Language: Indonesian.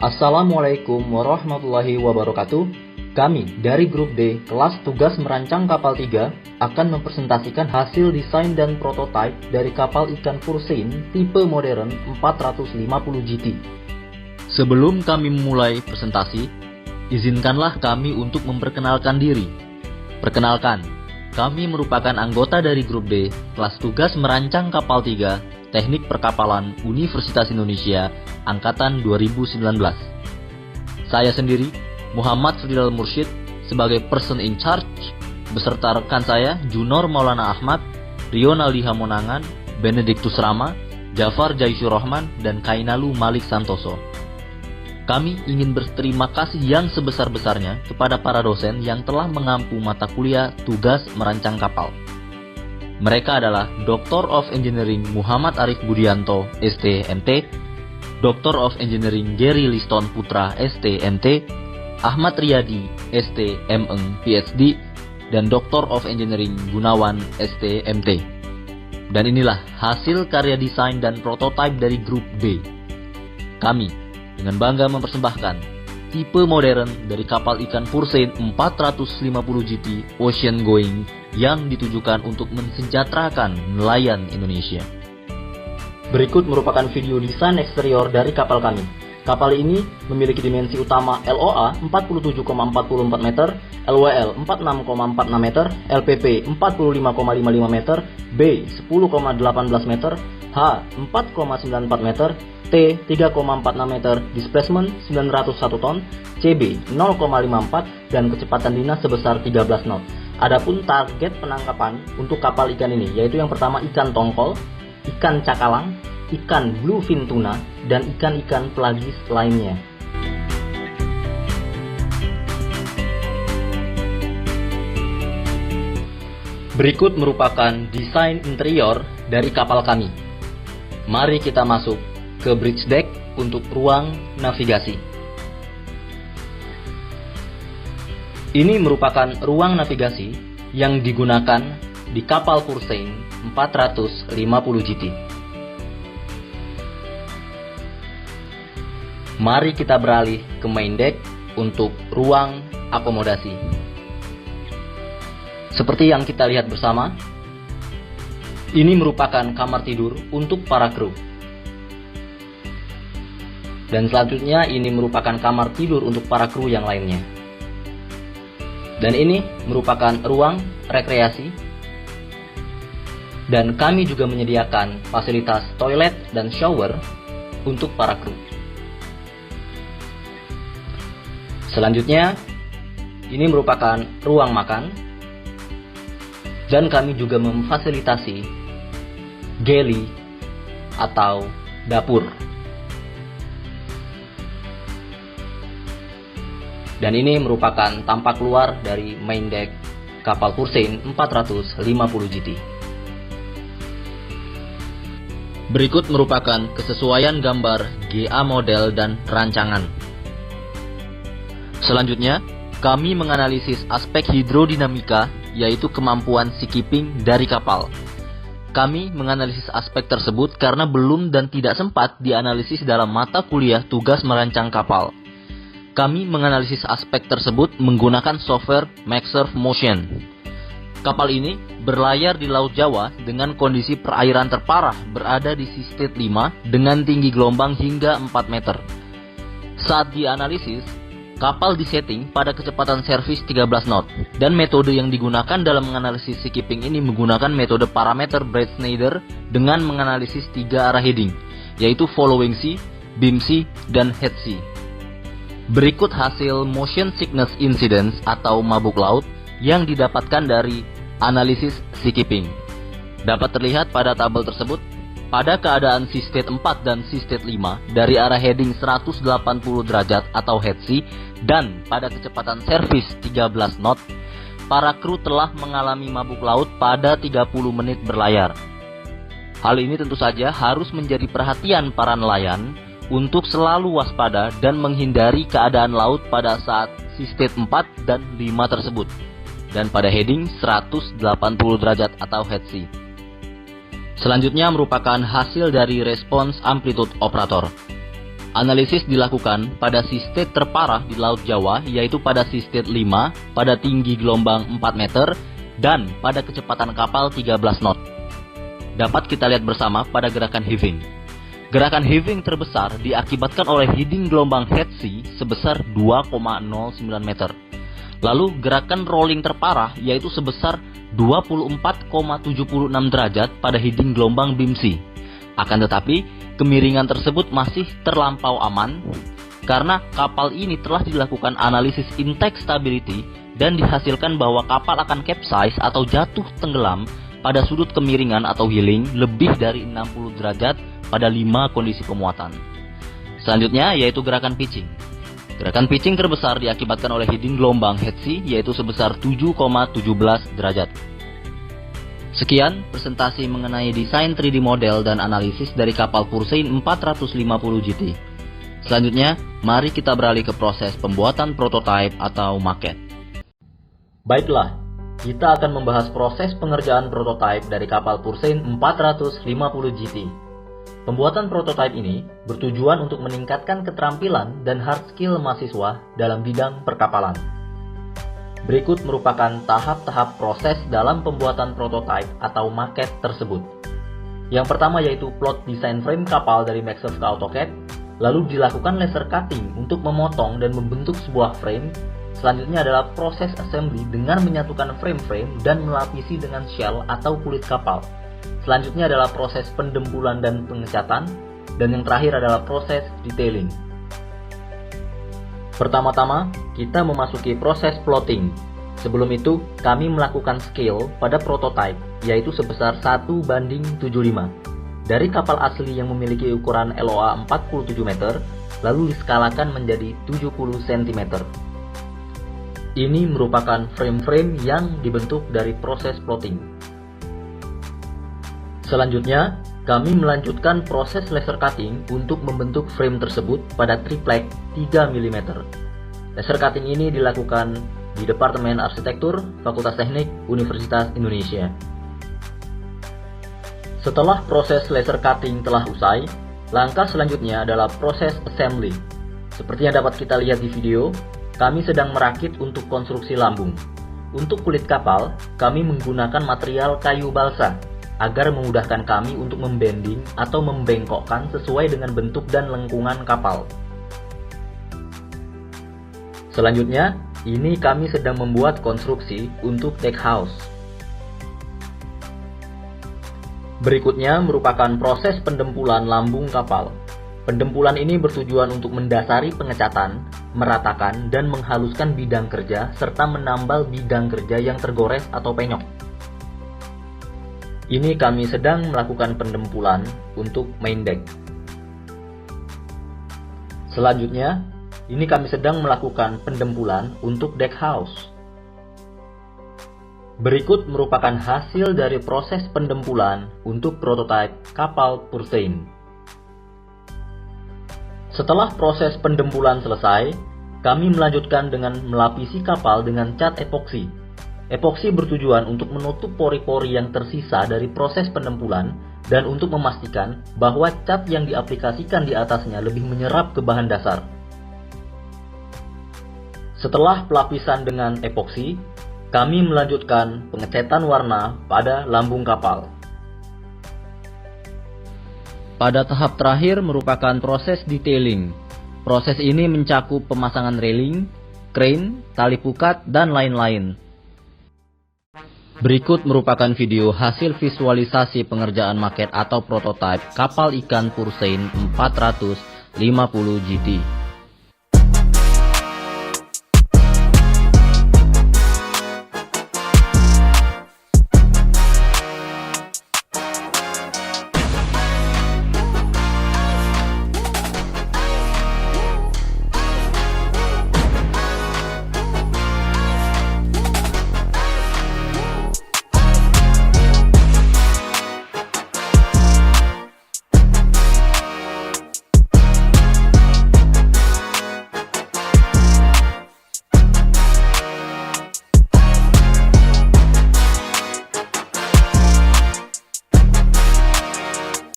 Assalamualaikum warahmatullahi wabarakatuh. Kami dari grup D, kelas tugas merancang kapal 3, akan mempresentasikan hasil desain dan prototipe dari kapal ikan Fursein tipe modern 450 GT. Sebelum kami memulai presentasi, izinkanlah kami untuk memperkenalkan diri. Perkenalkan, kami merupakan anggota dari grup D, kelas tugas merancang kapal 3, Teknik Perkapalan Universitas Indonesia, Angkatan 2019. Saya sendiri, Muhammad Fridal Mursyid, sebagai person in charge, beserta rekan saya, Junor Maulana Ahmad, Rionaldi Hamonangan, Benediktus Rama, Jafar Jaisyur Rahman, dan Kainalu Malik Santoso. Kami ingin berterima kasih yang sebesar-besarnya kepada para dosen yang telah mengampu mata kuliah tugas merancang kapal. Mereka adalah Dr. of Engineering Muhammad Arif Budianto, ST.MT, Dr. of Engineering Gary Liston Putra, ST.MT, Ahmad Riyadi, ST.M.Eng, PhD, dan Dr. of Engineering Gunawan, ST.MT. Dan inilah hasil karya desain dan prototipe dari grup B. Kami dengan bangga mempersembahkan tipe modern dari kapal ikan Fursein 450 GT Ocean Going yang ditujukan untuk mensejahterakan nelayan Indonesia. Berikut merupakan video desain eksterior dari kapal kami. Kapal ini memiliki dimensi utama LOA 47,44 meter, LWL 46,46 meter, LPP 45,55 meter, B 10,18 meter, H 4,94 meter, T 3,46 meter, displacement 901 ton, CB 0,54 dan kecepatan dinas sebesar 13 knot. Adapun target penangkapan untuk kapal ikan ini yaitu yang pertama ikan tongkol, ikan cakalang, ikan bluefin tuna, dan ikan-ikan pelagis lainnya. Berikut merupakan desain interior dari kapal kami. Mari kita masuk ke bridge deck untuk ruang navigasi. Ini merupakan ruang navigasi yang digunakan di kapal Fursein 450 GT. Mari kita beralih ke main deck untuk ruang akomodasi. Seperti yang kita lihat bersama, ini merupakan kamar tidur untuk para kru. Dan selanjutnya ini merupakan kamar tidur untuk para kru yang lainnya. Dan ini merupakan ruang rekreasi. Dan kami juga menyediakan fasilitas toilet dan shower untuk para kru. Selanjutnya, ini merupakan ruang makan. Dan kami juga memfasilitasi galley atau dapur. Dan ini merupakan tampak luar dari main deck kapal Fursein 450 GT. Berikut merupakan kesesuaian gambar GA model dan rancangan. Selanjutnya, kami menganalisis aspek hidrodinamika, yaitu kemampuan seakeeping dari kapal. Kami menganalisis aspek tersebut karena belum dan tidak sempat dianalisis dalam mata kuliah tugas merancang kapal. Kami menganalisis aspek tersebut menggunakan software MaxSurf Motion. Kapal ini berlayar di Laut Jawa dengan kondisi perairan terparah berada di Sea State 5 dengan tinggi gelombang hingga 4 meter. Saat dianalisis, kapal disetting pada kecepatan servis 13 knot, dan metode yang digunakan dalam menganalisis seakeeping ini menggunakan metode parameter Breit-Schneider dengan menganalisis 3 arah heading, yaitu following sea, beam sea, dan head sea. Berikut hasil motion sickness incidence atau mabuk laut yang didapatkan dari analisis seakeeping. Dapat terlihat pada tabel tersebut, pada keadaan Sea State 4 dan Sea State 5 dari arah heading 180 derajat atau head sea dan pada kecepatan servis 13 knot, para kru telah mengalami mabuk laut pada 30 menit berlayar. Hal ini tentu saja harus menjadi perhatian para nelayan untuk selalu waspada dan menghindari keadaan laut pada saat Sea State 4 dan 5 tersebut dan pada heading 180 derajat atau head sea. Selanjutnya merupakan hasil dari respons amplitude operator. Analisis dilakukan pada seastate terparah di Laut Jawa, yaitu pada seastate 5, pada tinggi gelombang 4 meter, dan pada kecepatan kapal 13 knot. Dapat kita lihat bersama pada gerakan heaving. Gerakan heaving terbesar diakibatkan oleh heading gelombang head sea sebesar 2,09 meter. Lalu gerakan rolling terparah yaitu sebesar 24,76 derajat pada heading gelombang beam sea. Akan tetapi, kemiringan tersebut masih terlampau aman karena kapal ini telah dilakukan analisis intake stability dan dihasilkan bahwa kapal akan capsize atau jatuh tenggelam pada sudut kemiringan atau heeling lebih dari 60 derajat pada 5 kondisi pemuatan. Selanjutnya yaitu gerakan pitching. Gerakan pitching terbesar diakibatkan oleh heading gelombang head sea yaitu sebesar 7,17 derajat. Sekian presentasi mengenai desain 3D model dan analisis dari kapal Pursein 450 GT. Selanjutnya, mari kita beralih ke proses pembuatan prototipe atau maket. Baiklah, kita akan membahas proses pengerjaan prototipe dari kapal Pursein 450 GT. Pembuatan prototipe ini bertujuan untuk meningkatkan keterampilan dan hard skill mahasiswa dalam bidang perkapalan. Berikut merupakan tahap-tahap proses dalam pembuatan prototipe atau maket tersebut. Yang pertama yaitu plot desain frame kapal dari Maxus ke AutoCAD, lalu dilakukan laser cutting untuk memotong dan membentuk sebuah frame. Selanjutnya adalah proses assembly dengan menyatukan frame-frame dan melapisi dengan shell atau kulit kapal. Selanjutnya adalah proses pendempulan dan pengecatan, dan yang terakhir adalah proses detailing. Pertama-tama, kita memasuki proses plotting. Sebelum itu, kami melakukan scale pada prototipe, yaitu sebesar 1:75. Dari kapal asli yang memiliki ukuran LOA 47 meter, lalu diskalakan menjadi 70 cm. Ini merupakan frame-frame yang dibentuk dari proses plotting. Selanjutnya, kami melanjutkan proses laser cutting untuk membentuk frame tersebut pada triplek 3 mm. Laser cutting ini dilakukan di Departemen Arsitektur, Fakultas Teknik, Universitas Indonesia. Setelah proses laser cutting telah usai, langkah selanjutnya adalah proses assembly. Seperti yang dapat kita lihat di video, kami sedang merakit untuk konstruksi lambung. Untuk kulit kapal, kami menggunakan material kayu balsa agar memudahkan kami untuk membending atau membengkokkan sesuai dengan bentuk dan lengkungan kapal. Selanjutnya, ini kami sedang membuat konstruksi untuk deck house. Berikutnya merupakan proses pendempulan lambung kapal. Pendempulan ini bertujuan untuk mendasari pengecatan, meratakan, dan menghaluskan bidang kerja serta menambal bidang kerja yang tergores atau penyok. Ini kami sedang melakukan pendempulan untuk main deck. Selanjutnya, ini kami sedang melakukan pendempulan untuk deck house. Berikut merupakan hasil dari proses pendempulan untuk prototipe kapal Pursein. Setelah proses pendempulan selesai, kami melanjutkan dengan melapisi kapal dengan cat epoksi. Epoksi bertujuan untuk menutup pori-pori yang tersisa dari proses pendempulan dan untuk memastikan bahwa cat yang diaplikasikan di atasnya lebih menyerap ke bahan dasar. Setelah pelapisan dengan epoksi, kami melanjutkan pengecetan warna pada lambung kapal. Pada tahap terakhir merupakan proses detailing. Proses ini mencakup pemasangan railing, crane, tali pukat, dan lain-lain. Berikut merupakan video hasil visualisasi pengerjaan maket atau prototipe kapal ikan Pursein 450 GT.